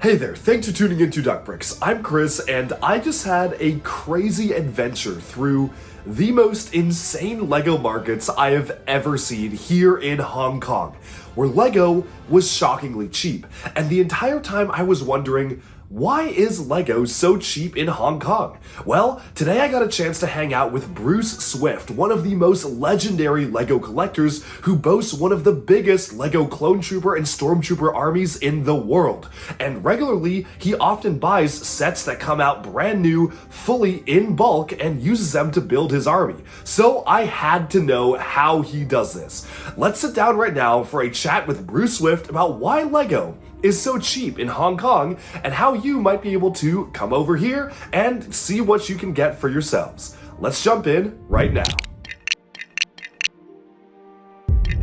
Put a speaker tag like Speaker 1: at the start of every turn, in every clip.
Speaker 1: Hey there, thanks for tuning into Duck Bricks. I'm Chris, and I just had a crazy adventure through the most insane LEGO markets I have ever seen here in Hong Kong, where LEGO was shockingly cheap. And the entire time I was wondering, why is LEGO so cheap in Hong Kong? Well, today I got a chance to hang out with Bruce Swift, one of the most legendary LEGO collectors who boasts one of the biggest LEGO clone trooper and stormtrooper armies in the world. And regularly, he often buys sets that come out brand new, fully in bulk, and uses them to build his army. So I had to know how he does this. Let's sit down right now for a chat with Bruce Swift about why LEGO is so cheap in Hong Kong and how you might be able to come over here and see what you can get for yourselves. Let's jump in right now.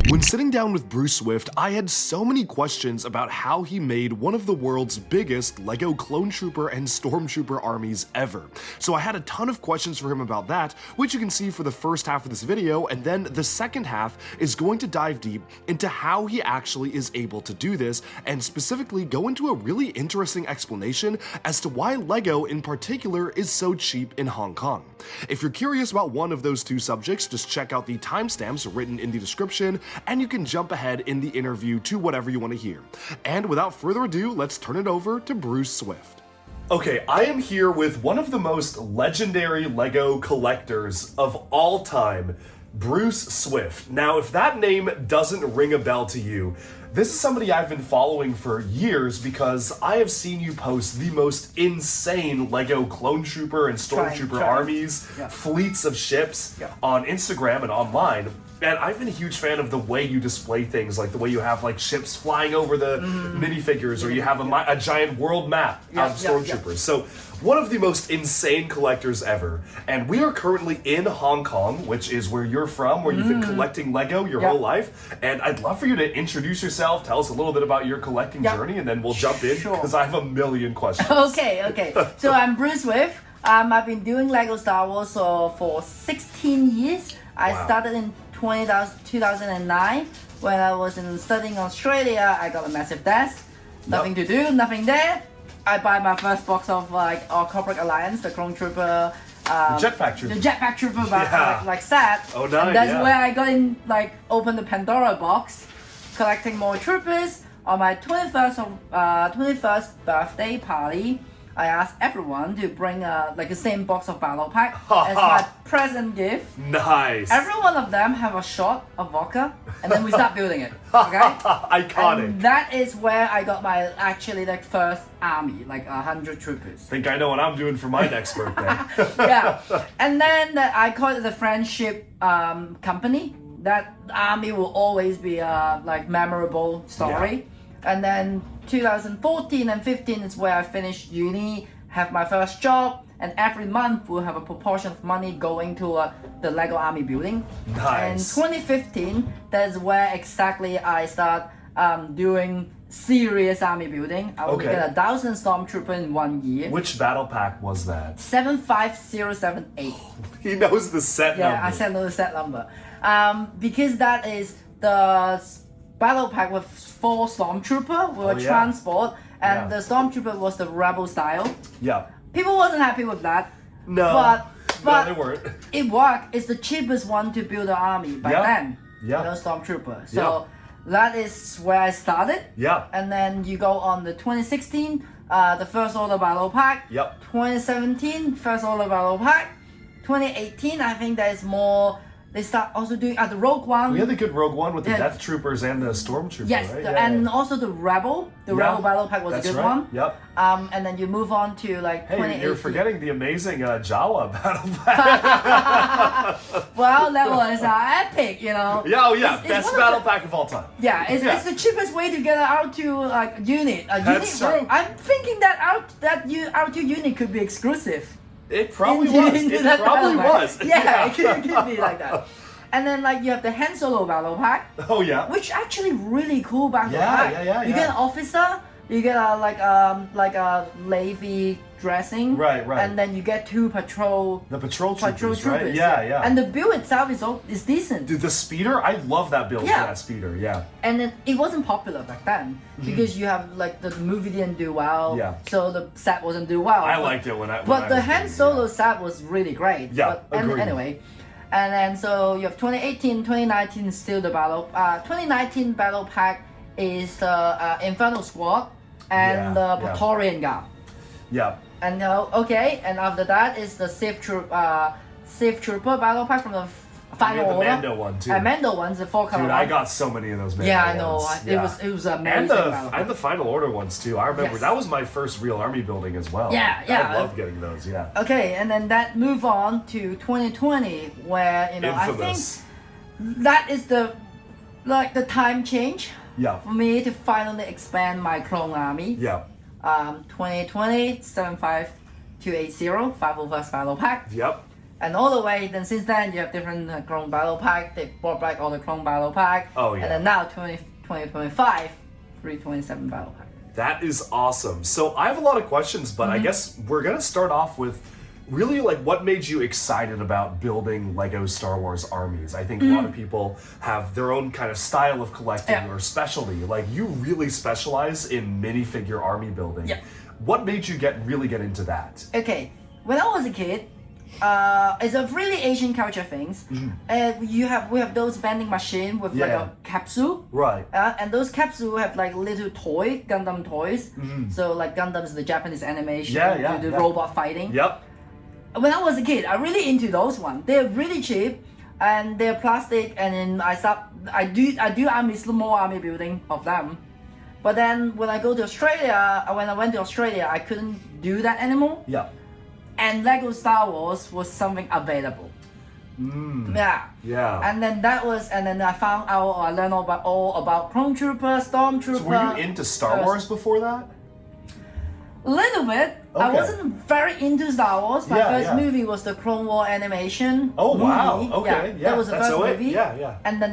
Speaker 1: When sitting down with Bruce Swift, I had so many questions about how he made one of the world's biggest LEGO clone trooper and stormtrooper armies ever. So I had a ton of questions for him about that, which you can see for the first half of this video, and then the second half is going to dive deep into how he actually is able to do this, and specifically go into a really interesting explanation as to why LEGO in particular is so cheap in Hong Kong. If you're curious about one of those two subjects, just check out the timestamps written in the description, and you can jump ahead in the interview to whatever you want to hear. And without further ado, let's turn it over to Bruce Swift. Okay, I am here with one of the most legendary LEGO collectors of all time, Bruce Swift. Now, if that name doesn't ring a bell to you, this is somebody I've been following for years because I have seen you post the most insane LEGO clone trooper and stormtrooper armies, fleets of ships on Instagram and online. And I've been a huge fan of the way you display things, like the way you have like ships flying over the minifigures, or you have a giant world map of stormtroopers. So one of the most insane collectors ever. And we are currently in Hong Kong, which is where you're from, where you've been collecting LEGO your whole life. And I'd love for you to introduce yourself, tell us a little bit about your collecting journey, and then we'll jump in because I have a million questions.
Speaker 2: Okay. So I'm Bruce Swift. I've been doing LEGO Star Wars for 16 years. I started in 2009 when I was studying in Australia. I got a massive desk, nothing to do, nothing there. I buy my first box of our corporate alliance, the Clone Trooper,
Speaker 1: the Jetpack Trooper,
Speaker 2: like set.
Speaker 1: Oh, nice.
Speaker 2: And that's where I got in, open the Pandora box, collecting more troopers. On my 21st birthday party, I asked everyone to bring the same box of battle pack as my present gift.
Speaker 1: Nice.
Speaker 2: Every one of them have a shot of vodka, and then we start building it. Okay.
Speaker 1: Iconic.
Speaker 2: And that is where I got my first army, 100 troopers.
Speaker 1: Think I know what I'm doing for my next birthday.
Speaker 2: And then I called it the friendship company. That army will always be a memorable story. And then 2014 and 15 is where I finished uni, have my first job, and every month we'll have a proportion of money going to the LEGO army building.
Speaker 1: Nice.
Speaker 2: And 2015, that's where exactly I start doing serious army building. I will get 1,000 stormtrooper in 1 year.
Speaker 1: Which battle pack was that?
Speaker 2: 75078.
Speaker 1: He knows the set number.
Speaker 2: Yeah, I know the set number. Because that is the battle pack with 4 stormtrooper with a transport, and the stormtrooper was the rebel style.
Speaker 1: Yeah.
Speaker 2: People wasn't happy with that.
Speaker 1: No.
Speaker 2: But
Speaker 1: they weren't.
Speaker 2: It worked. It's the cheapest one to build an army by then. Yeah. The stormtrooper. So that is where I started. Yeah. And then you go on the 2016, the First Order battle pack.
Speaker 1: Yep.
Speaker 2: 2017, First Order battle pack. 2018, I think there's more. They start also doing the Rogue One.
Speaker 1: We had the good Rogue One with the Death Troopers and the Stormtrooper, right?
Speaker 2: And also the Rebel. The Rebel Battle Pack was a good one.
Speaker 1: Yep.
Speaker 2: And then you move on to 2018.
Speaker 1: Hey, you're forgetting the amazing Jawa Battle Pack.
Speaker 2: Well, that was epic, you know.
Speaker 1: Best battle pack of all time.
Speaker 2: Yeah, it's the cheapest way to get an R2 unit.
Speaker 1: That's true.
Speaker 2: I'm thinking that R2 unit could be exclusive.
Speaker 1: It probably was. It probably was.
Speaker 2: Yeah, it could be like that. And then you have the Han Solo battle pack.
Speaker 1: Oh yeah.
Speaker 2: Which actually really cool battle pack. You get an officer, you get like a navy dressing.
Speaker 1: Right, right.
Speaker 2: And then you get two patrol
Speaker 1: troopers, right? Yeah, yeah.
Speaker 2: And the build itself is decent.
Speaker 1: Dude, the speeder, I love that build for
Speaker 2: Yeah.
Speaker 1: that speeder, yeah.
Speaker 2: And then it wasn't popular back then because you have like the movie didn't do well.
Speaker 1: Yeah.
Speaker 2: So the set wasn't do well.
Speaker 1: I liked it when I
Speaker 2: But the
Speaker 1: was
Speaker 2: Han
Speaker 1: doing it,
Speaker 2: Solo
Speaker 1: yeah.
Speaker 2: set was really great.
Speaker 1: Yeah, agreed.
Speaker 2: Anyway, and then so you have 2018, 2019 is still the battle. 2019 battle pack is the Inferno Squad and
Speaker 1: Yeah,
Speaker 2: the
Speaker 1: yeah.
Speaker 2: Praetorian Guard.
Speaker 1: Yeah.
Speaker 2: And okay, and after that is the Sith Trooper battle pack from the Final
Speaker 1: the
Speaker 2: Order.
Speaker 1: Mando one, too.
Speaker 2: And Mando one's the 4-color
Speaker 1: Dude,
Speaker 2: one.
Speaker 1: I got so many of those Mando
Speaker 2: Yeah, I know.
Speaker 1: ones.
Speaker 2: It was amazing.
Speaker 1: And
Speaker 2: battle pack.
Speaker 1: the Final Order ones too. I remember
Speaker 2: Yes.
Speaker 1: that was my first real army building as well.
Speaker 2: Yeah, yeah.
Speaker 1: I love getting those. Yeah.
Speaker 2: Okay, and then that move on to 2020, where
Speaker 1: Infamous.
Speaker 2: I think that is the time change
Speaker 1: Yeah.
Speaker 2: for me to finally expand my clone army.
Speaker 1: Yeah.
Speaker 2: 2020 75280 501st battle pack,
Speaker 1: Yep.
Speaker 2: and all the way. Then since then you have different clone battle pack. They brought back all the clone battle pack.
Speaker 1: Oh, yeah.
Speaker 2: And then now 2025 327 battle pack.
Speaker 1: That is awesome. So I have a lot of questions, but
Speaker 2: Mm-hmm.
Speaker 1: I guess we're gonna start off with really like what made you excited about building Lego Star Wars armies. I think a lot of people have their own kind of style of collecting
Speaker 2: Mm-hmm. Yeah.
Speaker 1: or specialty. Like you really specialize in minifigure army building.
Speaker 2: Yeah.
Speaker 1: What made you really get into that?
Speaker 2: Okay, when I was a kid, it's a really Asian culture things. We have those vending machine with like
Speaker 1: Yeah.
Speaker 2: a capsule.
Speaker 1: Right.
Speaker 2: And those capsule have like little Gundam toys. So like Gundam's the Japanese animation,
Speaker 1: Yeah, yeah,
Speaker 2: the
Speaker 1: yeah.
Speaker 2: robot fighting.
Speaker 1: Yep.
Speaker 2: When I was a kid, I really into those ones. They're really cheap and they're plastic. And then I do small army building of them. But then when I went to Australia, I couldn't do that anymore.
Speaker 1: Yep.
Speaker 2: And Lego Star Wars was something available. Yeah.
Speaker 1: Yeah.
Speaker 2: And then I learned all about Clone Trooper, Stormtrooper.
Speaker 1: So were you into Star Wars before that?
Speaker 2: A little bit. I
Speaker 1: Okay.
Speaker 2: wasn't very into Star Wars. My
Speaker 1: Yeah,
Speaker 2: first
Speaker 1: yeah.
Speaker 2: movie was the Clone War animation.
Speaker 1: Oh, wow.
Speaker 2: movie.
Speaker 1: Okay, yeah,
Speaker 2: That was the
Speaker 1: that's
Speaker 2: first
Speaker 1: it.
Speaker 2: movie.
Speaker 1: Yeah, yeah.
Speaker 2: And then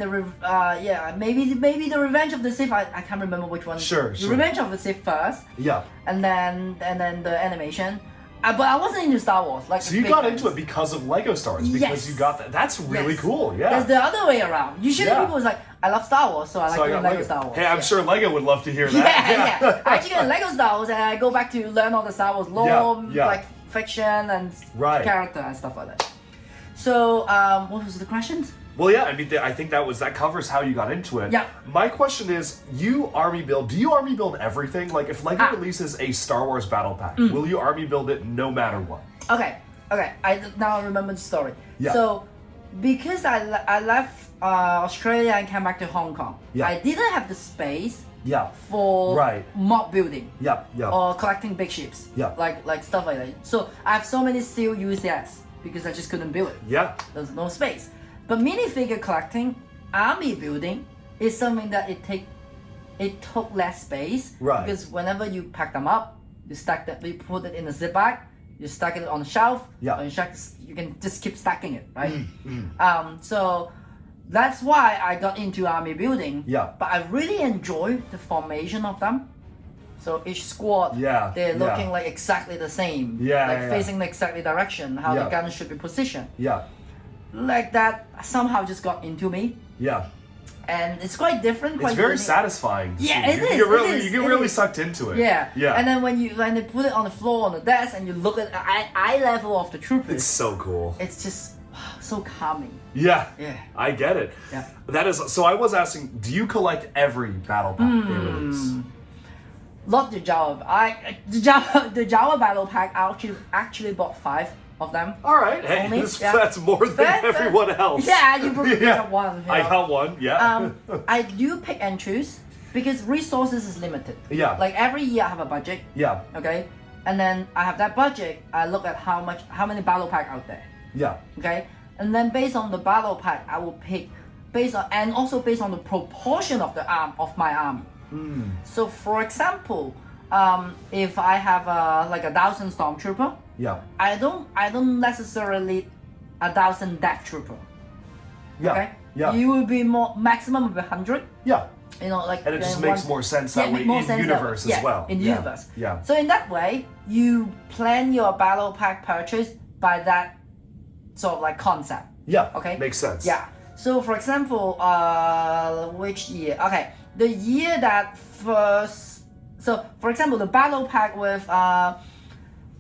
Speaker 2: maybe the Revenge of the Sith. I can't remember which one.
Speaker 1: Sure,
Speaker 2: The
Speaker 1: sure.
Speaker 2: Revenge of the Sith first,
Speaker 1: Yeah.
Speaker 2: and then the animation. But I wasn't into Star Wars. Like
Speaker 1: So you got into it because of Lego Star Wars, because
Speaker 2: Yes.
Speaker 1: you got that. That's really
Speaker 2: Yes.
Speaker 1: cool. Yeah.
Speaker 2: That's the other way around. Usually
Speaker 1: Yeah.
Speaker 2: people is like, I love Star Wars, so I like
Speaker 1: So I
Speaker 2: doing
Speaker 1: got
Speaker 2: Lego Star Wars.
Speaker 1: Hey, I'm
Speaker 2: Yeah.
Speaker 1: sure Lego would love to hear
Speaker 2: Yeah,
Speaker 1: that.
Speaker 2: yeah. I actually get Lego Star Wars and I go back to learn all the Star Wars lore,
Speaker 1: Yeah, yeah.
Speaker 2: like fiction and
Speaker 1: Right.
Speaker 2: character and stuff like that. So, what was the question?
Speaker 1: Well, yeah. I mean, I think that covers how you got into it.
Speaker 2: Yeah.
Speaker 1: My question is, you army build? Do you army build everything? Like, if Lego
Speaker 2: Ah.
Speaker 1: releases a Star Wars battle pack, will you army build it no matter what?
Speaker 2: Okay. Now I remember the story.
Speaker 1: Yeah.
Speaker 2: So, because I left Australia and came back to Hong Kong,
Speaker 1: Yeah.
Speaker 2: I didn't have the space
Speaker 1: Yeah.
Speaker 2: for
Speaker 1: Right.
Speaker 2: mob building.
Speaker 1: Yep. Yep.
Speaker 2: Or collecting big ships.
Speaker 1: Yeah.
Speaker 2: Like stuff like that. So I have so many steel UCS because I just couldn't build it.
Speaker 1: yeah.
Speaker 2: There's no space. But minifigure collecting, army building is something that it took less space.
Speaker 1: Right.
Speaker 2: Because whenever you pack them up, you put it in a zip bag, you stack it on the shelf,
Speaker 1: Yeah.
Speaker 2: or you can just keep stacking it, right? So that's why I got into army building.
Speaker 1: Yeah.
Speaker 2: But I really enjoy the formation of them. So each squad,
Speaker 1: Yeah,
Speaker 2: they're
Speaker 1: yeah.
Speaker 2: looking like exactly the same.
Speaker 1: Yeah,
Speaker 2: Like
Speaker 1: yeah, yeah.
Speaker 2: facing the exactly direction, how
Speaker 1: Yeah.
Speaker 2: the gun should be positioned.
Speaker 1: Yeah.
Speaker 2: Like that somehow just got into me.
Speaker 1: Yeah.
Speaker 2: And it's quite different.
Speaker 1: It's
Speaker 2: Quite
Speaker 1: very
Speaker 2: unique.
Speaker 1: satisfying. To
Speaker 2: Yeah,
Speaker 1: see.
Speaker 2: it
Speaker 1: You
Speaker 2: is,
Speaker 1: get really,
Speaker 2: it is,
Speaker 1: you get
Speaker 2: it
Speaker 1: really
Speaker 2: is.
Speaker 1: sucked into it.
Speaker 2: Yeah.
Speaker 1: Yeah.
Speaker 2: And then when they put it on the floor on the desk and you look at eye level of the troopers,
Speaker 1: It's so cool.
Speaker 2: it's just so calming.
Speaker 1: Yeah.
Speaker 2: Yeah.
Speaker 1: I get it.
Speaker 2: Yeah.
Speaker 1: That is. So I was asking, do you collect every battle pack they release?
Speaker 2: Not the Jawa. The Jawa battle pack. I actually bought 5 of them.
Speaker 1: All right. Hey,
Speaker 2: Only, yeah.
Speaker 1: that's more than
Speaker 2: Fair, fair.
Speaker 1: everyone else.
Speaker 2: Yeah, you probably
Speaker 1: Yeah.
Speaker 2: got one.
Speaker 1: I got one. Yeah.
Speaker 2: I do pick and choose because resources is limited.
Speaker 1: Yeah.
Speaker 2: Like every year I have a budget.
Speaker 1: yeah.
Speaker 2: Okay. And then I have that budget. I look at how many battle pack out there.
Speaker 1: Yeah.
Speaker 2: Okay. And then based on the battle pack, I will pick and also based on the proportion of of my army. So for example, if I have like 1,000 stormtrooper,
Speaker 1: Yeah.
Speaker 2: I don't necessarily 1,000 death trooper.
Speaker 1: Yeah.
Speaker 2: Okay.
Speaker 1: Yeah.
Speaker 2: You will be more maximum of 100.
Speaker 1: Yeah.
Speaker 2: You know, like
Speaker 1: And it just makes more sense that way in universe as well.
Speaker 2: In universe.
Speaker 1: Yeah.
Speaker 2: So in that way, you plan your battle pack purchase by that sort of like concept.
Speaker 1: Yeah.
Speaker 2: Okay.
Speaker 1: Makes sense.
Speaker 2: Yeah. So for example, which year? Okay, the year that first. So for example, the battle pack with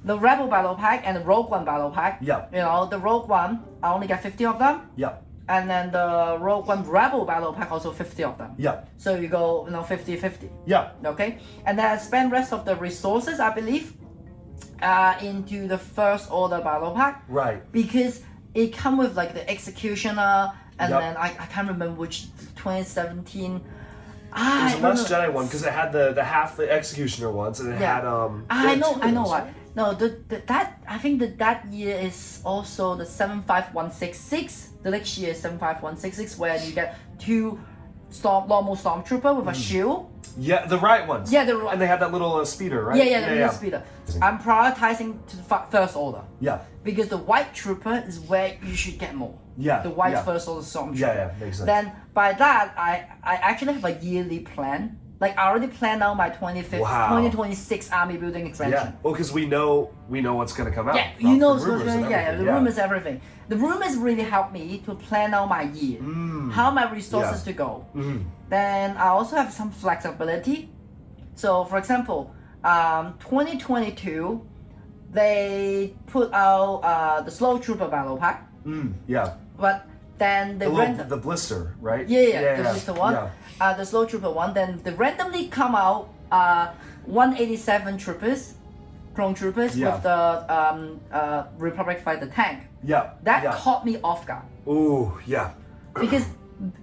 Speaker 2: the Rebel battle pack and the Rogue One battle pack.
Speaker 1: Yeah.
Speaker 2: You know, the Rogue One, I only get 50 of them.
Speaker 1: Yeah.
Speaker 2: And then the Rogue One Rebel battle pack also 50 of them.
Speaker 1: Yeah.
Speaker 2: So you go, 50-50.
Speaker 1: Yeah.
Speaker 2: Okay. And then I spend rest of the resources, I believe, into the First Order battle pack.
Speaker 1: Right.
Speaker 2: Because it come with like the Executioner, and
Speaker 1: Yep.
Speaker 2: then I can't remember which 2017.
Speaker 1: It was a Last Jedi one because it had the half the Executioner ones, and it had
Speaker 2: I know
Speaker 1: those,
Speaker 2: what.
Speaker 1: right?
Speaker 2: No, that I think that year is also the 75166. The next year is 75166, where you get two normal stormtrooper with a shield.
Speaker 1: Yeah, the right ones.
Speaker 2: Yeah,
Speaker 1: and they had that little speeder, right?
Speaker 2: Yeah, the little speeder. I'm prioritizing to the First Order.
Speaker 1: Yeah.
Speaker 2: Because the white trooper is where you should get more.
Speaker 1: Yeah.
Speaker 2: The white
Speaker 1: yeah.
Speaker 2: First Order stormtrooper.
Speaker 1: Yeah, makes sense.
Speaker 2: Then by that, I actually have a yearly plan. Like I already planned out my 2026 army building expansion.
Speaker 1: Yeah. Well, because we know what's gonna come out.
Speaker 2: Yeah, you know what's
Speaker 1: rumors
Speaker 2: going.
Speaker 1: and
Speaker 2: Yeah, the
Speaker 1: everything,
Speaker 2: rumors, everything. The rumors really helped me to plan out my year, how my resources to go. Then I also have some flexibility. So, for example, 2022, they put out the Slow Trooper battle pack.
Speaker 1: Yeah.
Speaker 2: But then they
Speaker 1: The blister, right?
Speaker 2: Yeah, the blister one.
Speaker 1: Yeah.
Speaker 2: The Slow Trooper one. Then they randomly come out 187 troopers, clone troopers with the Republic Fighter tank.
Speaker 1: Yeah.
Speaker 2: That caught me off guard.
Speaker 1: Ooh, yeah.
Speaker 2: Because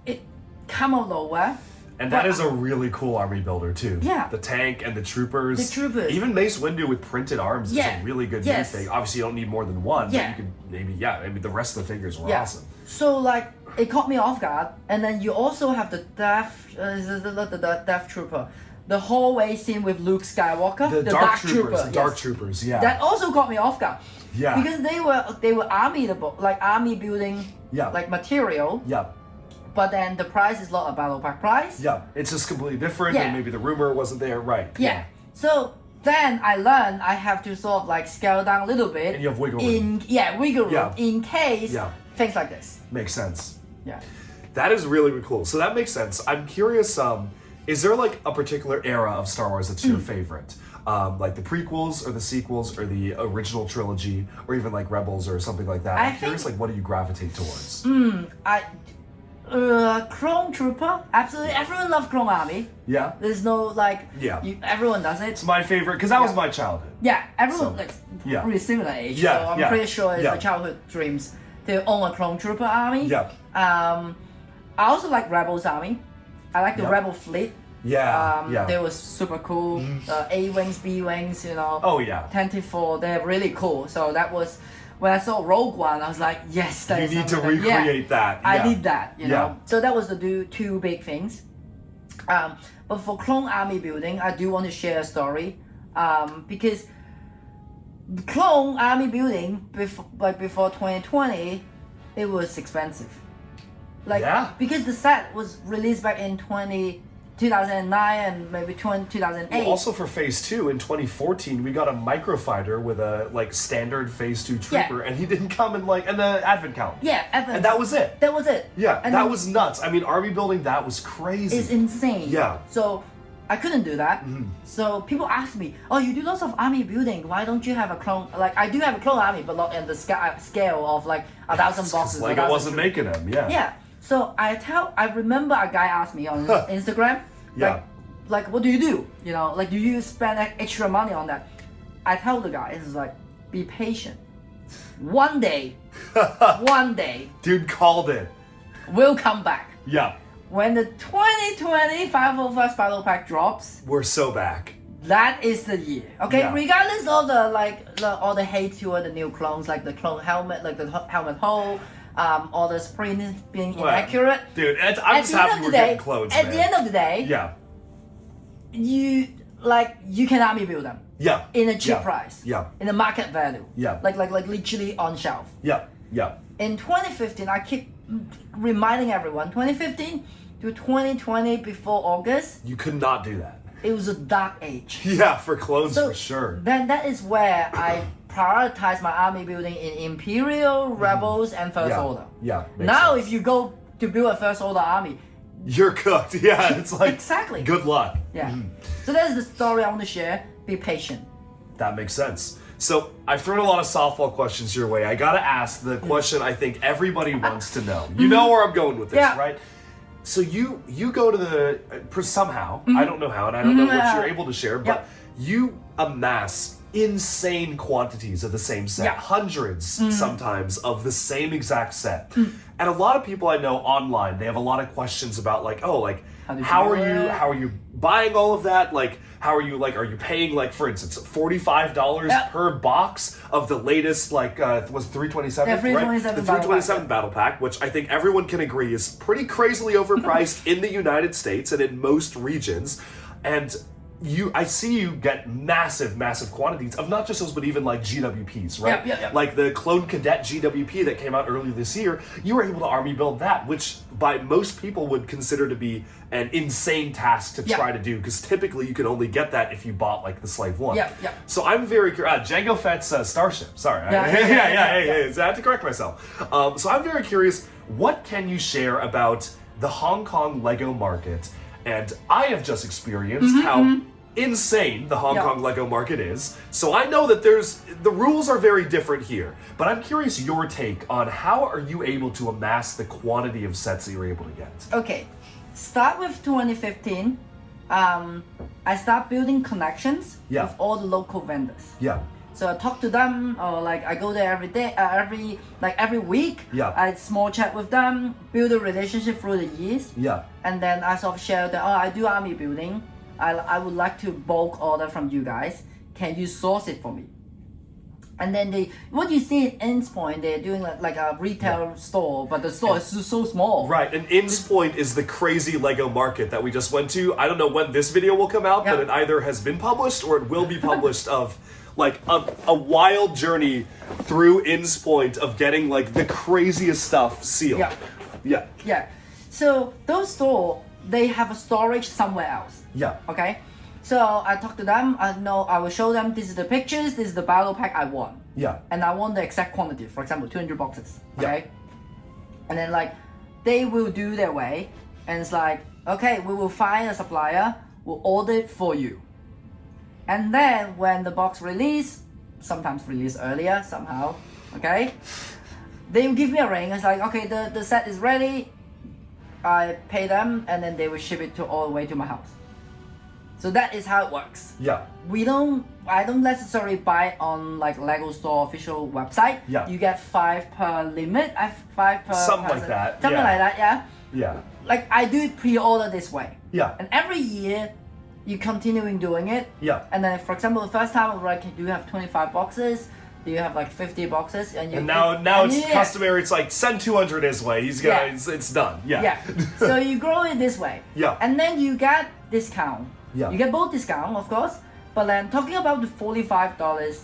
Speaker 2: it come out nowhere.
Speaker 1: And that is a really cool army builder too.
Speaker 2: Yeah.
Speaker 1: The tank and the troopers.
Speaker 2: The troopers.
Speaker 1: Even Mace Windu with printed arms is a really good new thing. Obviously you don't need more than one, but you could maybe the rest of the figures were awesome.
Speaker 2: So like it caught me off guard. And then you also have the the Death Trooper. The hallway scene with Luke Skywalker.
Speaker 1: The Dark Troopers. The Dark Troopers, yeah.
Speaker 2: That also caught me off guard.
Speaker 1: Yeah.
Speaker 2: Because they were army building like material.
Speaker 1: Yeah.
Speaker 2: But then the price is not a battle pack price.
Speaker 1: Yeah, it's just completely different, and maybe the rumor wasn't there, right?
Speaker 2: Yeah. So then I learned I have to sort of like scale down a little bit.
Speaker 1: And you have wiggle room.
Speaker 2: Wiggle room in case things like this.
Speaker 1: Makes sense.
Speaker 2: Yeah.
Speaker 1: That is really, really cool. So that makes sense. I'm curious, is there like a particular era of Star Wars that's your favorite? Like the prequels or the sequels or the original trilogy or even like Rebels or something like that? I'm curious, like what do you gravitate towards?
Speaker 2: Clone Trooper, absolutely. Everyone loves Clone Army.
Speaker 1: Yeah.
Speaker 2: There's no everyone does it.
Speaker 1: It's my favorite because that was my childhood.
Speaker 2: Yeah, everyone really similar age.
Speaker 1: Yeah,
Speaker 2: so I'm pretty sure it's the childhood dreams to own a Clone Trooper army.
Speaker 1: Yeah.
Speaker 2: I also like Rebels army. I like the Rebel fleet.
Speaker 1: Yeah.
Speaker 2: They were super cool. A wings, B wings,
Speaker 1: Oh yeah.
Speaker 2: 10-4, they're really cool. So that was when I saw Rogue One, I was like, yes, that is
Speaker 1: you need to
Speaker 2: something
Speaker 1: recreate that.
Speaker 2: I need that, you know. So that was the two big things. But for clone army building, I do want to share a story. Because clone army building before 2020, it was expensive. Because the set was released back in 2009 and maybe 2008.
Speaker 1: Well, also for Phase 2 in 2014, we got a microfighter with a like standard Phase 2 trooper, and he didn't come in and the advent count.
Speaker 2: Yeah, advent.
Speaker 1: And that was it.
Speaker 2: That was it.
Speaker 1: Yeah, and that was nuts. I mean, army building, that was crazy.
Speaker 2: It's insane.
Speaker 1: Yeah.
Speaker 2: So I couldn't do that. So people ask me, oh, you do lots of army building. Why don't you have a clone? Like I do have a clone army, but not in the scale of like 1,000 boxes.
Speaker 1: Like I wasn't making them. Yeah.
Speaker 2: Yeah. So I remember a guy asked me on Instagram, like what do you do? You know, like do you spend extra money on that? I tell the guy, it's like, be patient. One day,
Speaker 1: Dude called it.
Speaker 2: We'll come back.
Speaker 1: Yeah.
Speaker 2: When the 2020 501st Battle Pack drops,
Speaker 1: we're so back.
Speaker 2: That is the year. Okay, regardless of all the hate toward the new clones, like the clone helmet, like the helmet hole. All the sprint being inaccurate.
Speaker 1: Dude, I'm just happy we're getting clones,
Speaker 2: At the end of the day, you can army build them.
Speaker 1: Yeah.
Speaker 2: In a cheap price.
Speaker 1: Yeah.
Speaker 2: In a market value.
Speaker 1: Yeah.
Speaker 2: Like literally on shelf.
Speaker 1: Yeah. Yeah.
Speaker 2: In 2015, I keep reminding everyone, 2015, to 2020 before August,
Speaker 1: You could not do that.
Speaker 2: it was a dark age.
Speaker 1: Yeah, for clones
Speaker 2: So
Speaker 1: for sure.
Speaker 2: then that is where I prioritize my army building in Imperial, Rebels, and First
Speaker 1: Yeah.
Speaker 2: Order.
Speaker 1: Yeah. makes
Speaker 2: Now,
Speaker 1: sense.
Speaker 2: if you go to build a First Order army,
Speaker 1: You're cooked. Yeah, it's like
Speaker 2: Exactly.
Speaker 1: good luck.
Speaker 2: yeah. So that's the story I want to share. Be patient.
Speaker 1: That makes sense. So I've thrown a lot of softball questions your way. I gotta ask the question I think everybody wants to know. You know where I'm going with this,
Speaker 2: Yeah.
Speaker 1: right? So you go to the somehow, I don't know how, and I don't know what you're able to share, but
Speaker 2: Yep.
Speaker 1: you amass insane quantities of the same set,
Speaker 2: Yeah.
Speaker 1: hundreds sometimes of the same exact set. And a lot of people I know online, they have a lot of questions about like, oh, like
Speaker 2: did you
Speaker 1: how
Speaker 2: do
Speaker 1: are
Speaker 2: it?
Speaker 1: you buying all of that? Like how are you paying like for instance $45
Speaker 2: Yep.
Speaker 1: per box of the latest like was 327
Speaker 2: Yeah,
Speaker 1: right?
Speaker 2: 327
Speaker 1: The
Speaker 2: battle
Speaker 1: 327
Speaker 2: pack,
Speaker 1: battle pack, which I think everyone can agree is pretty crazily overpriced in the United States and in most regions. And I see you get massive quantities of not just those, but even like GWPs, right?
Speaker 2: Yep.
Speaker 1: Like the Clone Cadet GWP that came out earlier this year, you were able to army build that, which by most people would consider to be an insane task to
Speaker 2: Yep.
Speaker 1: try to do, because typically you can only get that if you bought like the Slave One.
Speaker 2: Yep.
Speaker 1: So I'm very curious. Jango Fett's Starship. Sorry.
Speaker 2: Yeah.
Speaker 1: So I had to correct myself. So I'm very curious. What can you share about the Hong Kong Lego market? And I have just experienced how insane the Hong
Speaker 2: Yeah.
Speaker 1: Kong Lego market is. So I know that the rules are very different here. But I'm curious your take on how are you able to amass the quantity of sets that you're able to get?
Speaker 2: Okay, start with 2015. I start building connections
Speaker 1: Yeah.
Speaker 2: with all the local vendors.
Speaker 1: Yeah.
Speaker 2: So I talk to them, or like I go there every day, every week.
Speaker 1: Yeah.
Speaker 2: I small chat with them, build a relationship through the years,
Speaker 1: Yeah.
Speaker 2: and then I sort of share that I do army building. I would like to bulk order from you guys. Can you source it for me? And then what you see at Ends Point, they're doing like a retail store, but the store is so small.
Speaker 1: Right, and Inns Point is the crazy Lego market that we just went to. I don't know when this video will come out, but
Speaker 2: Yeah.
Speaker 1: it either has been published or it will be published of like a wild journey through Inns Point of getting like the craziest stuff sealed.
Speaker 2: Yeah.
Speaker 1: Yeah.
Speaker 2: Yeah. So those store, they have a storage somewhere else.
Speaker 1: Yeah.
Speaker 2: Okay. So I talk to them. I will show them this is the pictures. This is the battle pack I want.
Speaker 1: Yeah.
Speaker 2: And I want the exact quantity. For example, 200 boxes.
Speaker 1: Yeah.
Speaker 2: Okay. And then like they will do their way, and it's like, okay, we will find a supplier. We'll order it for you. And then when the box release, sometimes release earlier somehow. Okay. They will give me a ring. It's like, okay, the set is ready. I pay them, and then they will ship it all the way to my house. So that is how it works.
Speaker 1: Yeah.
Speaker 2: I don't necessarily buy on like Lego Store official website.
Speaker 1: Yeah.
Speaker 2: You get 5 per limit. 5 per
Speaker 1: Something like
Speaker 2: person.
Speaker 1: that,
Speaker 2: Something
Speaker 1: yeah.
Speaker 2: like that, yeah.
Speaker 1: Yeah.
Speaker 2: Like I do it pre-order this way.
Speaker 1: Yeah.
Speaker 2: And every year, you continuing doing it.
Speaker 1: Yeah.
Speaker 2: And then, for example, the first time, like, do you have 25 boxes? Do you have like 50 boxes? And
Speaker 1: Now
Speaker 2: and
Speaker 1: it's customary. It's like send 200 his way. He's gonna.
Speaker 2: Yeah.
Speaker 1: It's done. Yeah.
Speaker 2: Yeah. So you grow it this way.
Speaker 1: Yeah.
Speaker 2: And then you get discount.
Speaker 1: Yeah.
Speaker 2: You get both discount, of course. But then talking about the $45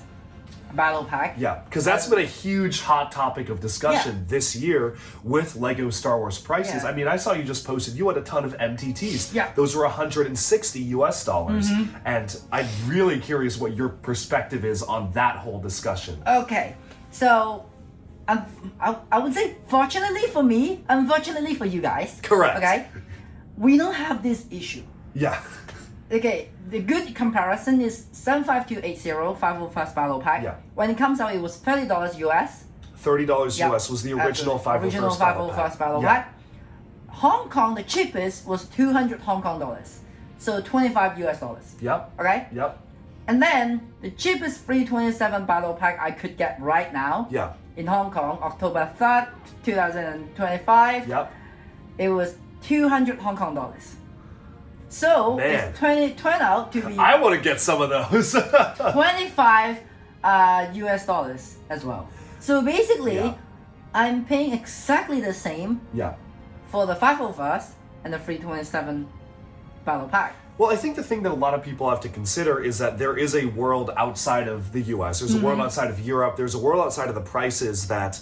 Speaker 2: battle pack.
Speaker 1: Yeah, because that's been a huge hot topic of discussion this year with Lego Star Wars prices.
Speaker 2: Yeah.
Speaker 1: I mean, I saw you just posted, you had a ton of MTTs.
Speaker 2: Yeah.
Speaker 1: Those were $160 US. And I'm really curious what your perspective is on that whole discussion.
Speaker 2: Okay. So I would say fortunately for me, unfortunately for you guys.
Speaker 1: Correct.
Speaker 2: Okay. We don't have this issue.
Speaker 1: Yeah.
Speaker 2: Okay, the good comparison is 75280 501st battle pack.
Speaker 1: Yeah.
Speaker 2: When it comes out, it was $30 US.
Speaker 1: $30
Speaker 2: Yeah.
Speaker 1: US was the original 501st
Speaker 2: original
Speaker 1: battle
Speaker 2: 501st
Speaker 1: pack.
Speaker 2: battle
Speaker 1: Yeah.
Speaker 2: pack. Hong Kong, the cheapest was 200 Hong Kong dollars. So 25 US dollars.
Speaker 1: Yep.
Speaker 2: Okay?
Speaker 1: Yep.
Speaker 2: And then the cheapest 327 battle pack I could get right now
Speaker 1: Yeah.
Speaker 2: in Hong Kong, October 3rd, 2025.
Speaker 1: Yep.
Speaker 2: It was 200 Hong Kong dollars. So
Speaker 1: Man.
Speaker 2: it's turned out to be
Speaker 1: I want to get some of those.
Speaker 2: 25 US dollars as well. So basically,
Speaker 1: Yeah.
Speaker 2: I'm paying exactly the same
Speaker 1: Yeah.
Speaker 2: for the 501st and the 327 battle pack.
Speaker 1: Well, I think the thing that a lot of people have to consider is that there is a world outside of the US. There's a world outside of Europe. There's a world outside of the prices that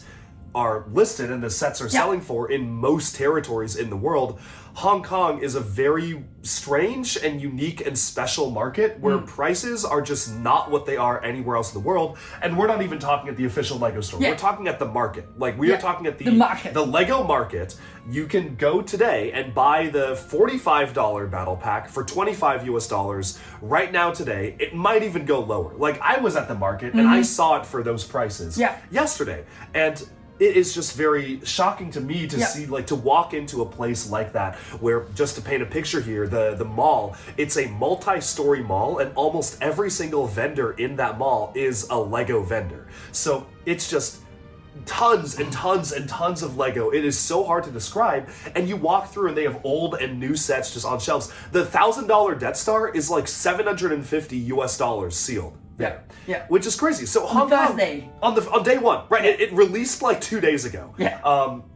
Speaker 1: are listed and the sets are selling for in most territories in the world, Hong Kong is a very strange and unique and special market where prices are just not what they are anywhere else in the world. And we're not even talking at the official Lego store. We're talking at the market. Like we are talking at the
Speaker 2: market.
Speaker 1: The Lego market. You can go today and buy the $45 battle pack for $25 US right now today. It might even go lower. Like I was at the market and I saw it for those prices yesterday. And it is just very shocking to me to see, like, to walk into a place like that where, just to paint a picture here, the mall, it's a multi-story mall and almost every single vendor in that mall is a Lego vendor. So it's just tons and tons and tons of Lego. It is so hard to describe. And you walk through and they have old and new sets just on shelves. The $1,000 Death Star is like $750 US sealed.
Speaker 2: Yeah.
Speaker 1: Which is crazy. So Hong
Speaker 2: the first
Speaker 1: Kong,
Speaker 2: day.
Speaker 1: on day one, right? It released like 2 days ago.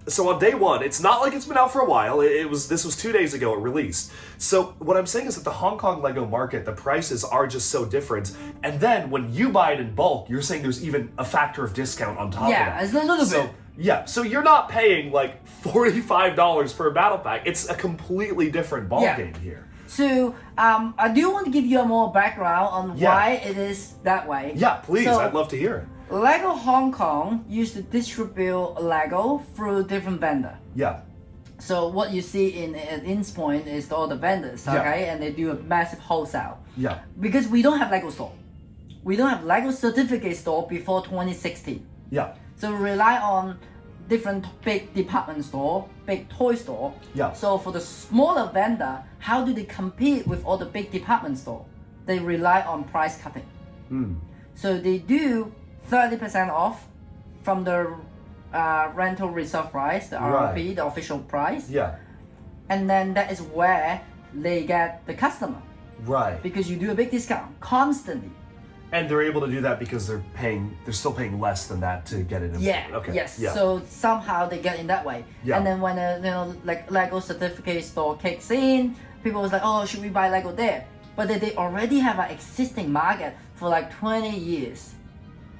Speaker 1: So on day one, it's not like it's been out for a while. This was 2 days ago it released. So what I'm saying is that the Hong Kong Lego market, the prices are just so different. And then when you buy it in bulk, you're saying there's even a factor of discount on top of that.
Speaker 2: Yeah, it's a little bit.
Speaker 1: Yeah, so you're not paying like $45 per battle pack. It's a completely different ballgame here.
Speaker 2: So I do want to give you a more background on why it is that way.
Speaker 1: Yeah, please.
Speaker 2: So,
Speaker 1: I'd love to hear it.
Speaker 2: Lego Hong Kong used to distribute Lego through different vendor.
Speaker 1: Yeah.
Speaker 2: So what you see in Innspoint is all the vendors, okay? And they do a massive wholesale.
Speaker 1: Yeah.
Speaker 2: Because we don't have Lego store. We don't have Lego certificate store before 2016.
Speaker 1: Yeah.
Speaker 2: So we rely on different big department store, big toy store.
Speaker 1: Yeah.
Speaker 2: So for the smaller vendor, how do they compete with all the big department store? They rely on price cutting. So they do 30% off from the rental reserve price, the RRP, the official price.
Speaker 1: Yeah.
Speaker 2: And then that is where they get the customer.
Speaker 1: Right.
Speaker 2: Because you do a big discount constantly.
Speaker 1: And they're able to do that because they're still paying less than that to get it in. Okay.
Speaker 2: Yes.
Speaker 1: Yeah.
Speaker 2: So somehow they get in that way.
Speaker 1: Yeah.
Speaker 2: And then when like Lego certificate store kicks in, people was like, oh, should we buy Lego there? But they already have an existing market for like 20 years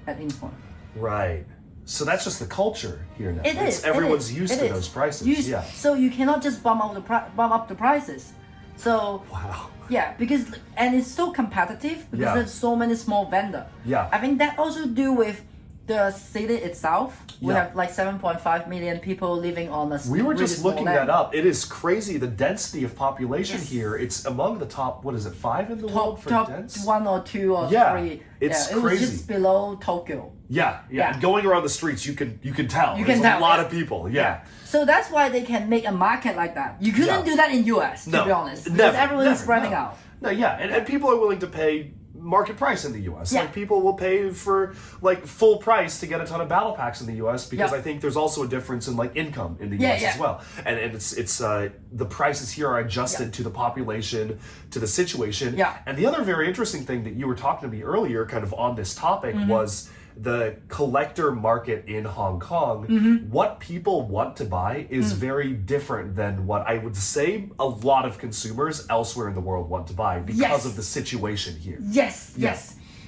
Speaker 2: at Innspoint.
Speaker 1: Right. So that's just the culture here now.
Speaker 2: It is.
Speaker 1: Everyone's used to those prices. Yeah.
Speaker 2: So you cannot just bump up the prices. So
Speaker 1: Wow.
Speaker 2: yeah, because and it's so competitive because there's so many small vendor.
Speaker 1: Yeah.
Speaker 2: I think that also do with the city itself. We
Speaker 1: Yeah.
Speaker 2: have like 7.5 million people living on a
Speaker 1: We were
Speaker 2: really
Speaker 1: just
Speaker 2: small
Speaker 1: looking
Speaker 2: land.
Speaker 1: that up. It is crazy the density of population here. It's among the top. What is it? 5 in the world for
Speaker 2: top
Speaker 1: dense.
Speaker 2: 1 or 2 or
Speaker 1: Yeah,
Speaker 2: 3.
Speaker 1: it's
Speaker 2: It was
Speaker 1: crazy.
Speaker 2: just below Tokyo.
Speaker 1: Yeah.
Speaker 2: Yeah.
Speaker 1: Going around the streets, you can tell.
Speaker 2: You
Speaker 1: There's
Speaker 2: can tell,
Speaker 1: a lot
Speaker 2: yeah.
Speaker 1: of people. Yeah.
Speaker 2: So that's why they can make a market like that. You couldn't do that in US, to be honest. Because everyone's spreading out.
Speaker 1: No, yeah, and people are willing to pay market price in the US.
Speaker 2: Yeah.
Speaker 1: Like people will pay for like full price to get a ton of battle packs in the US because I think there's also a difference in like income in the US as well. And it's the prices here are adjusted to the population, to the situation.
Speaker 2: Yeah.
Speaker 1: And the other very interesting thing that you were talking to me earlier kind of on this topic was the collector market in Hong Kong. What people want to buy is very different than what I would say a lot of consumers elsewhere in the world want to buy because of the situation here.
Speaker 2: Yes.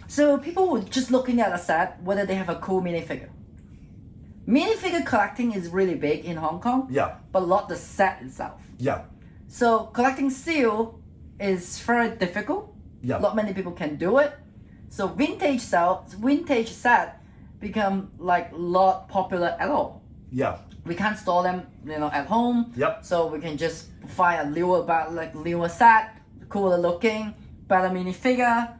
Speaker 2: So people were just looking at a set, whether they have a cool minifigure. Minifigure collecting is really big in Hong Kong.
Speaker 1: Yeah.
Speaker 2: But not the set itself.
Speaker 1: Yeah.
Speaker 2: So collecting seal is very difficult.
Speaker 1: Yeah.
Speaker 2: Not many people can do it. So vintage set become like lot popular at all.
Speaker 1: Yeah.
Speaker 2: We can't store them, at home.
Speaker 1: Yep.
Speaker 2: So we can just find a newer set, cooler looking, better minifigure,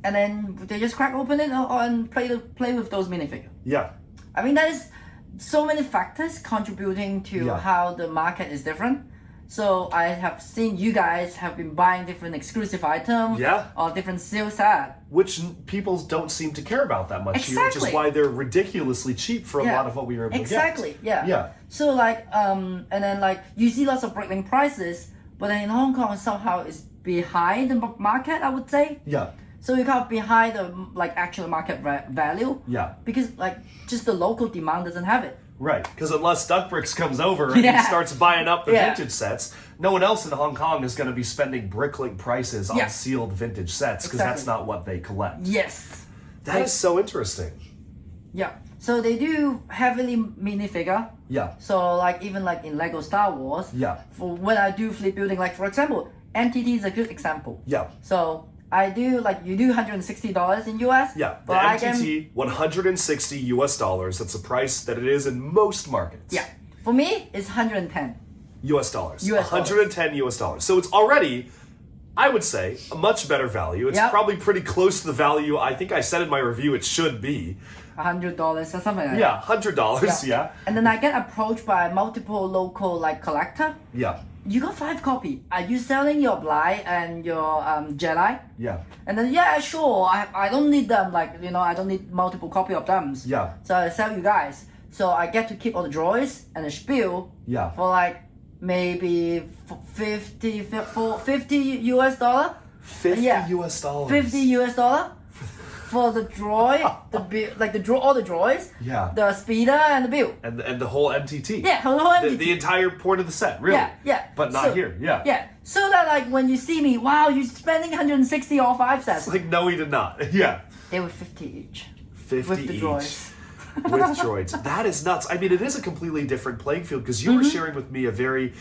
Speaker 2: and then they just crack open it and play with those minifigure.
Speaker 1: Yeah.
Speaker 2: I mean, that is so many factors contributing to how the market is different. So I have seen you guys have been buying different exclusive items or different sales set.
Speaker 1: Which people don't seem to care about that much here, which is why they're ridiculously cheap for a lot of what we were able to get.
Speaker 2: Exactly, yeah.
Speaker 1: Yeah.
Speaker 2: So and then you see lots of breaking prices, but then in Hong Kong somehow it's behind the market, I would say.
Speaker 1: Yeah.
Speaker 2: So you got behind the actual market value.
Speaker 1: Yeah.
Speaker 2: Because just the local demand doesn't have it.
Speaker 1: Right, because unless Duckbricks comes over and he starts buying up the vintage sets, no one else in Hong Kong is going to be spending Bricklink prices on sealed vintage sets because that's not what they collect.
Speaker 2: Yes.
Speaker 1: That is so interesting.
Speaker 2: Yeah. So they do heavily minifigure.
Speaker 1: Yeah.
Speaker 2: So like even like in Lego Star Wars.
Speaker 1: Yeah.
Speaker 2: For when I do flip building, like for example, MTT is a good example.
Speaker 1: Yeah.
Speaker 2: So I do like you do $160 in US.
Speaker 1: Yeah, the
Speaker 2: but I
Speaker 1: MTT, $160. That's the price that it is in most markets.
Speaker 2: Yeah. For me, it's 110.
Speaker 1: US dollars.
Speaker 2: US dollars.
Speaker 1: 110 US dollars. So it's already, I would say, a much better value. It's
Speaker 2: Yep.
Speaker 1: probably pretty close to the value I think I said in my review it should be.
Speaker 2: $100 or something like that.
Speaker 1: Yeah, $100, yeah.
Speaker 2: And then I get approached by multiple local like collector.
Speaker 1: Yeah,
Speaker 2: You got 5 copy. Are you selling your Bly and your Jedi?
Speaker 1: yeah,
Speaker 2: And then yeah, sure. I don't need them. Like I don't need multiple copy of them.
Speaker 1: yeah,
Speaker 2: So I sell you guys. So I get to keep all the droids and the spiel.
Speaker 1: yeah.
Speaker 2: For like maybe 50 US dollar.
Speaker 1: 50
Speaker 2: Yeah.
Speaker 1: US dollars.
Speaker 2: 50 US dollar for the droid, all the droids.
Speaker 1: Yeah.
Speaker 2: The speeder and the build.
Speaker 1: And the whole MTT.
Speaker 2: Yeah, the whole
Speaker 1: The,
Speaker 2: MTT.
Speaker 1: the entire point of the set, really.
Speaker 2: Yeah, yeah.
Speaker 1: But not
Speaker 2: So-
Speaker 1: here, yeah.
Speaker 2: Yeah. So that like when you see me, wow, you're spending 160 all 5 sets.
Speaker 1: It's like, no, he did not. Yeah.
Speaker 2: They were 50 each.
Speaker 1: 50
Speaker 2: With the
Speaker 1: each.
Speaker 2: droids.
Speaker 1: With droids. That is nuts. I mean, it is a completely different playing field because you were sharing with me a very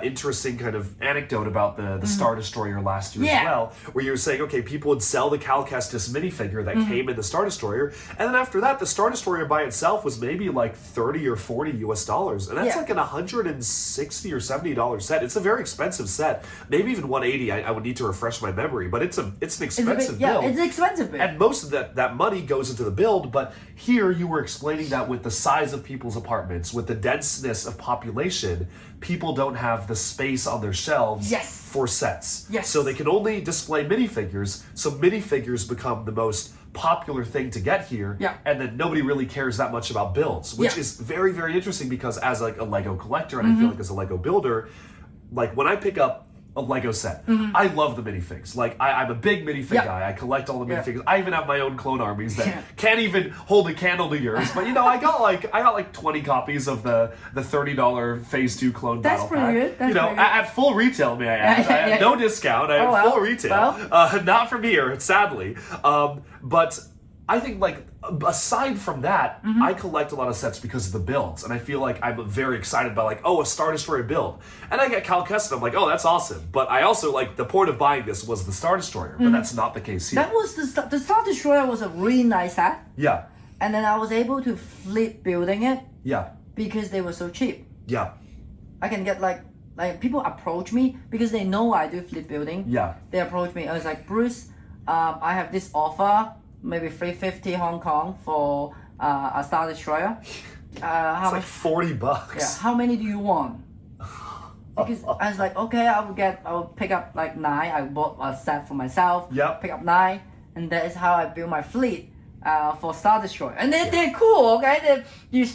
Speaker 1: interesting kind of anecdote about the Star Destroyer last year
Speaker 2: Yeah.
Speaker 1: as well, where you were saying, okay, people would sell the Cal Kestis minifigure that came in the Star Destroyer, and then after that, the Star Destroyer by itself was maybe like 30 or 40 US dollars, and that's
Speaker 2: Yeah.
Speaker 1: like an $160 or $70 set. It's a very expensive set, maybe even 180. I would need to refresh my memory, but it's an
Speaker 2: It's a
Speaker 1: expensive
Speaker 2: bit, yeah,
Speaker 1: build.
Speaker 2: it's an expensive build.
Speaker 1: And most of that money goes into the build, but here you were explaining that with the size of people's apartments, with the denseness of population, people don't have the space on their shelves
Speaker 2: Yes.
Speaker 1: for sets.
Speaker 2: Yes.
Speaker 1: So they can only display minifigures, so minifigures become the most popular thing to get here,
Speaker 2: Yeah.
Speaker 1: and then nobody really cares that much about builds, which
Speaker 2: Yeah.
Speaker 1: is very, very interesting because as like a Lego collector, and I
Speaker 2: Mm-hmm.
Speaker 1: feel like as a Lego builder, like when I pick up a Lego set, I love the minifigs. Like I'm a big minifig
Speaker 2: Yeah.
Speaker 1: guy. I collect all the
Speaker 2: Yeah.
Speaker 1: minifigs. I even have my own clone armies that
Speaker 2: Yeah.
Speaker 1: can't even hold a candle to yours. But I got like 20 copies of the $30 Phase 2 clone
Speaker 2: That's
Speaker 1: battle
Speaker 2: pretty
Speaker 1: pack.
Speaker 2: good. That's pretty good.
Speaker 1: At full retail, may I add.
Speaker 2: Yeah,
Speaker 1: I had
Speaker 2: yeah.
Speaker 1: no discount. I had
Speaker 2: Oh, well.
Speaker 1: full retail. Not from here, sadly. But I think like aside from that,
Speaker 2: Mm-hmm.
Speaker 1: I collect a lot of sets because of the builds, and I feel like I'm very excited by like, oh, a Star Destroyer build, and I get Cal Kestis. I'm like, oh, that's awesome. But I also like the point of buying this was the Star Destroyer, but that's not the case here.
Speaker 2: That was the Star Destroyer was a really nice set,
Speaker 1: Yeah,
Speaker 2: and then I was able to flip building it
Speaker 1: yeah,
Speaker 2: because they were so cheap.
Speaker 1: yeah,
Speaker 2: I can get like people approach me because they know I do flip building.
Speaker 1: yeah.
Speaker 2: They approach me. I was like, Bruce, I have this offer, maybe 350 Hong Kong for a Star Destroyer. How
Speaker 1: It's like
Speaker 2: much?
Speaker 1: $40.
Speaker 2: Yeah. How many do you want? Because I was like, okay, I will pick up like 9. I bought a set for myself.
Speaker 1: Yep.
Speaker 2: Pick up 9, and that is how I build my fleet for Star Destroyer. And they're cool, okay? You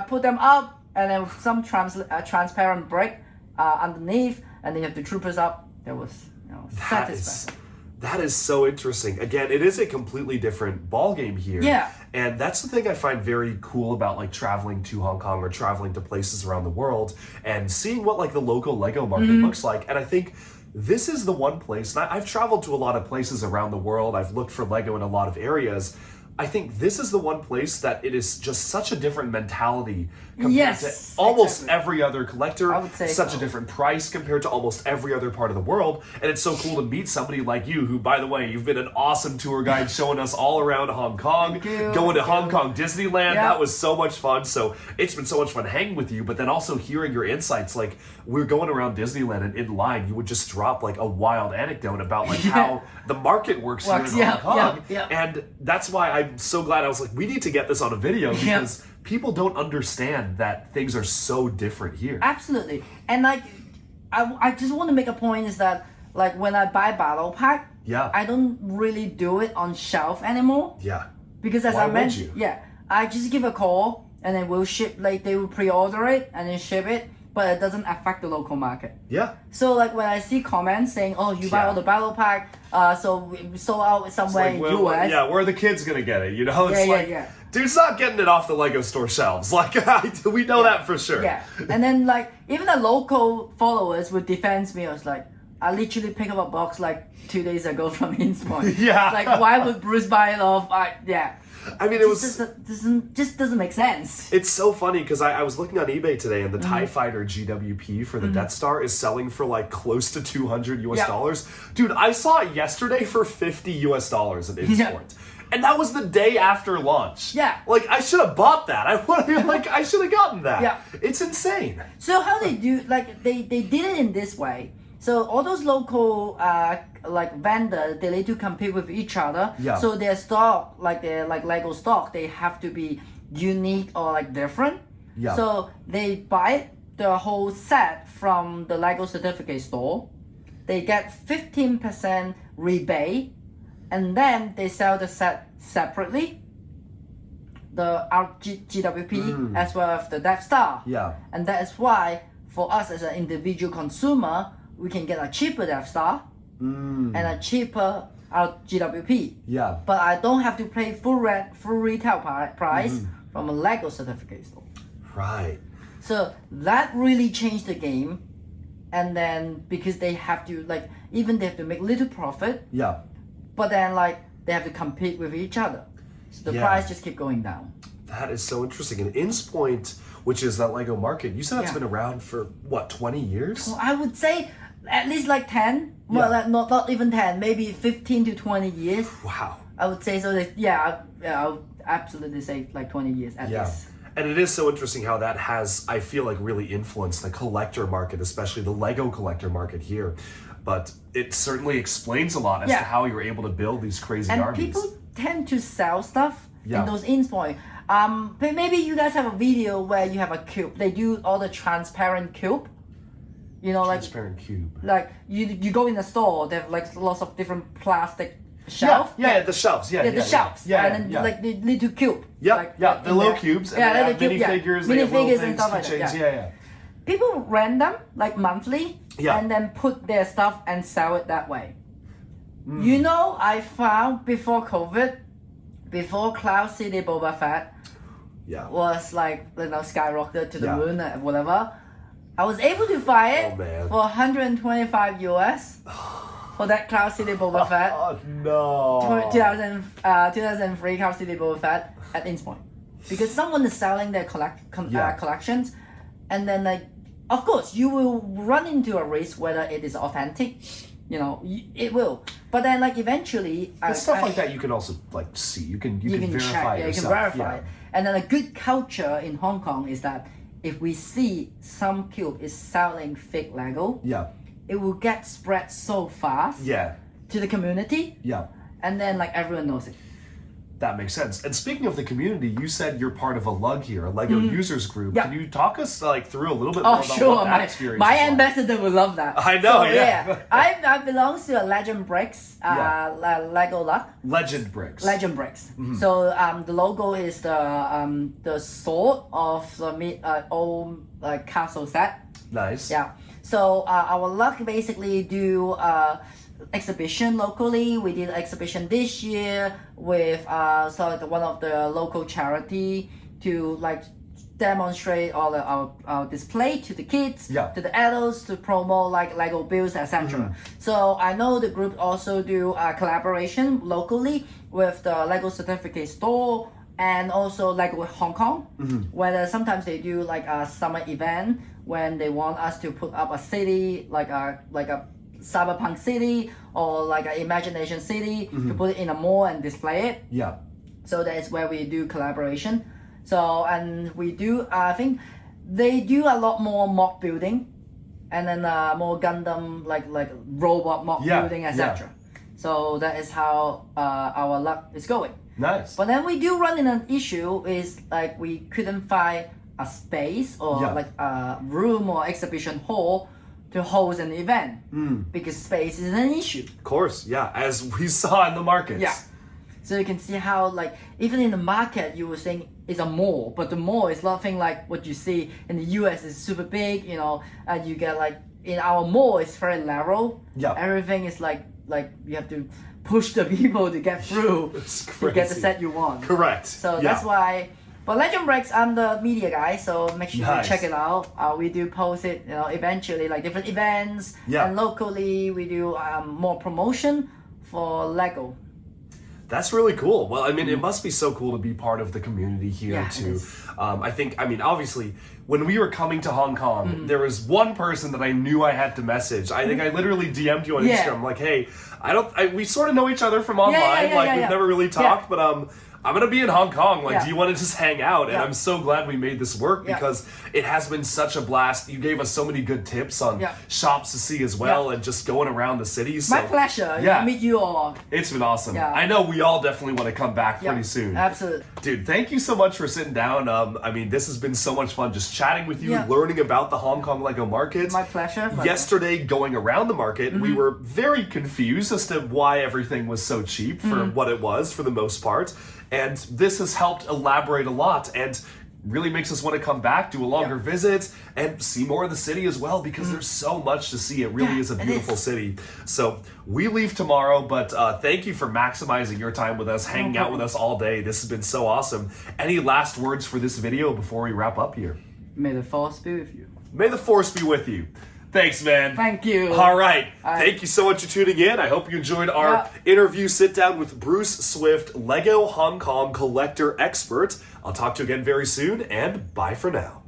Speaker 2: put them up, and then with some transparent brick underneath, and then you have the troopers up. That was satisfying.
Speaker 1: That is so interesting. Again, it is a completely different ball game here.
Speaker 2: Yeah.
Speaker 1: And that's the thing I find very cool about like traveling to Hong Kong or traveling to places around the world and seeing what like the local Lego market looks like. And I think this is the one place, and I've traveled to a lot of places around the world. I've looked for Lego in a lot of areas. I think this is the one place that it is just such a different mentality compared
Speaker 2: Yes,
Speaker 1: to almost
Speaker 2: exactly.
Speaker 1: every other collector.
Speaker 2: I would say
Speaker 1: such
Speaker 2: so.
Speaker 1: a different price compared to almost every other part of the world. And it's so cool to meet somebody like you who, by the way, you've been an awesome tour guide showing us all around Hong Kong,
Speaker 2: Thank you,
Speaker 1: going to
Speaker 2: thank
Speaker 1: Hong
Speaker 2: you.
Speaker 1: Kong Disneyland.
Speaker 2: Yeah.
Speaker 1: That was so much fun. So it's been so much fun hanging with you, but then also hearing your insights. Like we're going around Disneyland and in line, you would just drop like a wild anecdote about like how the market works here in
Speaker 2: Yeah,
Speaker 1: Hong Kong.
Speaker 2: yeah.
Speaker 1: And that's why I'm so glad I was like, we need to get this on a video
Speaker 2: Yeah.
Speaker 1: because people don't understand that things are so different here.
Speaker 2: Absolutely. And like, I just want to make a point is that like when I buy battle pack,
Speaker 1: Yeah.
Speaker 2: I don't really do it on shelf anymore
Speaker 1: Yeah.
Speaker 2: because as
Speaker 1: Why
Speaker 2: I
Speaker 1: would
Speaker 2: mentioned,
Speaker 1: you?
Speaker 2: yeah, I just give a call and then we'll ship. Like they will pre-order it and then ship it, but it doesn't affect the local market.
Speaker 1: Yeah.
Speaker 2: So like when I see comments saying, "Oh, you buy
Speaker 1: Yeah.
Speaker 2: all the battle pack, so we sold out somewhere
Speaker 1: Like,
Speaker 2: in
Speaker 1: well,
Speaker 2: US."
Speaker 1: yeah, where are the kids gonna get it? You know, it's
Speaker 2: Yeah,
Speaker 1: like,
Speaker 2: yeah.
Speaker 1: dude's not getting it off the Lego store shelves. Like, we know that for sure.
Speaker 2: Yeah, and then like even the local followers would defend me. I was like, I literally picked up a box like 2 days ago from Innsbruck.
Speaker 1: Yeah.
Speaker 2: Like, why would Bruce buy it off?
Speaker 1: I mean, it was.
Speaker 2: Doesn't make sense.
Speaker 1: It's so funny because I was looking on eBay today and the TIE Fighter GWP for the Death Star is selling for like close to $200 US dollars. Dude, I saw it yesterday for $50 US dollars at Insport. And that was the day after launch.
Speaker 2: Yeah.
Speaker 1: Like, I should have bought that. I should have gotten that.
Speaker 2: Yeah.
Speaker 1: It's insane.
Speaker 2: So how they do, like, they did it in this way. So all those local like vendors, they need to compete with each other.
Speaker 1: Yeah.
Speaker 2: So their stock, like their Lego stock, they have to be unique or like different.
Speaker 1: Yeah.
Speaker 2: So they buy the whole set from the Lego certificate store. They get 15% rebate, and then they sell the set separately. The GWP as well as the Death Star.
Speaker 1: Yeah.
Speaker 2: And that is why for us as an individual consumer, we can get a cheaper Death Star and a cheaper GWP.
Speaker 1: Yeah.
Speaker 2: But I don't have to pay full retail price from a Lego certificate store.
Speaker 1: Right.
Speaker 2: So that really changed the game. And then because they have to like, even they have to make little profit,
Speaker 1: Yeah.
Speaker 2: but then like they have to compete with each other. So the
Speaker 1: Yeah.
Speaker 2: price just keep going down.
Speaker 1: That is so interesting. And Innspoint, which is that Lego market, you said it's
Speaker 2: Yeah.
Speaker 1: been around for what, 20 years?
Speaker 2: Well, I would say at least like 10. Well,
Speaker 1: Yeah.
Speaker 2: like not even 10, maybe 15 to 20 years.
Speaker 1: Wow.
Speaker 2: I would say so. That, I would absolutely say like 20 years at
Speaker 1: Yeah.
Speaker 2: least.
Speaker 1: And it is so interesting how that has, I feel like, really influenced the collector market, especially the Lego collector market here. But it certainly explains a lot as
Speaker 2: Yeah.
Speaker 1: to how you were able to build these crazy
Speaker 2: And
Speaker 1: armies.
Speaker 2: people tend to sell stuff
Speaker 1: Yeah.
Speaker 2: in those Innspoint. But maybe you guys have a video where you have a cube. They do all the transparent cube. You know,
Speaker 1: Transparent cube.
Speaker 2: like you go in the store, they have like lots of different plastic shelf.
Speaker 1: Yeah, the shelves. Yeah,
Speaker 2: The shelves.
Speaker 1: Yeah,
Speaker 2: and then like the little cube.
Speaker 1: Yep,
Speaker 2: like,
Speaker 1: yeah,
Speaker 2: like
Speaker 1: the
Speaker 2: in
Speaker 1: little
Speaker 2: there.
Speaker 1: cubes. And
Speaker 2: Yeah,
Speaker 1: they
Speaker 2: little
Speaker 1: have
Speaker 2: cube, yeah.
Speaker 1: minifigures. They have little
Speaker 2: Minifigures and
Speaker 1: things,
Speaker 2: stuff like that.
Speaker 1: keychains.
Speaker 2: Yeah.
Speaker 1: Yeah.
Speaker 2: People rent them like monthly
Speaker 1: Yeah.
Speaker 2: and then put their stuff and sell it that way. You know, I found before COVID, before Cloud City Boba Fett
Speaker 1: Yeah.
Speaker 2: was like, you know, skyrocketed to the
Speaker 1: Yeah.
Speaker 2: moon and whatever, I was able to buy it
Speaker 1: Oh, man.
Speaker 2: for 125 US for that Cloud City Boba Fett.
Speaker 1: Oh, no.
Speaker 2: 2003 Cloud City Boba Fett at Innspoint. Because someone is selling their
Speaker 1: Yeah.
Speaker 2: collections, and then like, of course, you will run into a risk whether it is authentic. You know, it will. But then like eventually,
Speaker 1: But stuff like that you can also like see. You can verify
Speaker 2: check, yeah, you
Speaker 1: yourself.
Speaker 2: can verify
Speaker 1: Yeah.
Speaker 2: it. And then a good culture in Hong Kong is that if we see some cube is selling fake Lego,
Speaker 1: Yeah.
Speaker 2: it will get spread so fast
Speaker 1: Yeah.
Speaker 2: to the community,
Speaker 1: Yeah.
Speaker 2: and then like everyone knows it.
Speaker 1: That makes sense. And speaking of the community, you said you're part of a LUG here, a Lego users group.
Speaker 2: Yeah.
Speaker 1: Can you talk us like through a little bit more
Speaker 2: Oh
Speaker 1: about
Speaker 2: sure,
Speaker 1: what that experience
Speaker 2: my
Speaker 1: is like?
Speaker 2: ambassador will love that.
Speaker 1: I know,
Speaker 2: So,
Speaker 1: yeah.
Speaker 2: I belong to a Legend Bricks, Lego Luck.
Speaker 1: Legend bricks.
Speaker 2: Legend Bricks. So the logo is the sword of the old castle set.
Speaker 1: Nice.
Speaker 2: Yeah. So our luck basically do exhibition locally. We did exhibition this year with one of the local charity to like demonstrate all our display to the kids,
Speaker 1: Yeah.
Speaker 2: to the adults, to promote like Lego builds, etc. So I know the group also do collaboration locally with the Lego certificate store and also Lego Hong Kong, where sometimes they do like a summer event when they want us to put up a city like a cyberpunk city or like an imagination city to put it in a mall and display it.
Speaker 1: Yeah.
Speaker 2: So that is where we do collaboration. So and we do I think they do a lot more mock building and then more Gundam like robot mock
Speaker 1: Yeah,
Speaker 2: building, etc. So that is how our luck is going.
Speaker 1: Nice.
Speaker 2: But then we do run in an issue is like we couldn't find a space or
Speaker 1: Yeah.
Speaker 2: like a room or exhibition hall to host an event because space is an issue.
Speaker 1: Of course, yeah. As we saw in the markets.
Speaker 2: Yeah. So you can see how like even in the market you were saying it's a mall, but the mall is nothing like what you see in the US. Is super big, you know, and you get like in our mall it's very narrow.
Speaker 1: Yeah.
Speaker 2: Everything is like you have to push the people to get through
Speaker 1: It's
Speaker 2: to get the
Speaker 1: crazy.
Speaker 2: set you want.
Speaker 1: Correct.
Speaker 2: So
Speaker 1: Yeah.
Speaker 2: that's why But Legend Breaks, I'm the media guy, so make sure
Speaker 1: Nice.
Speaker 2: you check it out. We do post it, eventually, like different events.
Speaker 1: Yeah.
Speaker 2: And locally, we do more promotion for Lego.
Speaker 1: That's really cool. Well, I mean, it must be so cool to be part of the community here
Speaker 2: Yeah, it
Speaker 1: too.
Speaker 2: is.
Speaker 1: I mean, obviously, when we were coming to Hong Kong,
Speaker 2: Mm-hmm.
Speaker 1: there was one person that I knew I had to message. I think I literally DM'd you on
Speaker 2: Yeah.
Speaker 1: Instagram, like, hey, we sort of know each other from online,
Speaker 2: yeah,
Speaker 1: we've
Speaker 2: yeah.
Speaker 1: never really talked, but I'm gonna be in Hong Kong. Like,
Speaker 2: Yeah.
Speaker 1: do you want to just hang out? And
Speaker 2: Yeah.
Speaker 1: I'm so glad we made this work
Speaker 2: Yeah.
Speaker 1: because it has been such a blast. You gave us so many good tips on
Speaker 2: Yeah.
Speaker 1: shops to see as well,
Speaker 2: Yeah.
Speaker 1: and just going around the cities.
Speaker 2: My
Speaker 1: So,
Speaker 2: pleasure.
Speaker 1: Yeah.
Speaker 2: Meet you all.
Speaker 1: It's been awesome.
Speaker 2: Yeah.
Speaker 1: I know we all definitely want to come back
Speaker 2: Yeah,
Speaker 1: pretty soon.
Speaker 2: Absolutely.
Speaker 1: Dude, thank you so much for sitting down. I mean, this has been so much fun just chatting with you,
Speaker 2: Yeah.
Speaker 1: learning about the Hong Kong Lego market.
Speaker 2: My pleasure.
Speaker 1: Yesterday, going around the market, we were very confused as to why everything was so cheap for what it was for the most part. And this has helped elaborate a lot and really makes us want to come back, do a longer visit, and see more of the city as well because there's so much to see. It really
Speaker 2: Yeah,
Speaker 1: is a
Speaker 2: it
Speaker 1: beautiful
Speaker 2: is.
Speaker 1: city. So we leave tomorrow, but thank you for maximizing your time with us, hanging out with us all day. This has been so awesome. Any last words for this video before we wrap up here?
Speaker 2: May the force be with you.
Speaker 1: May the force be with you. Thanks, man.
Speaker 2: Thank you.
Speaker 1: All right.
Speaker 2: All right.
Speaker 1: Thank you so much for tuning in. I hope you enjoyed our
Speaker 2: Yeah.
Speaker 1: interview sit down with Bruce Swift, Lego Hong Kong collector expert. I'll talk to you again very soon, and bye for now.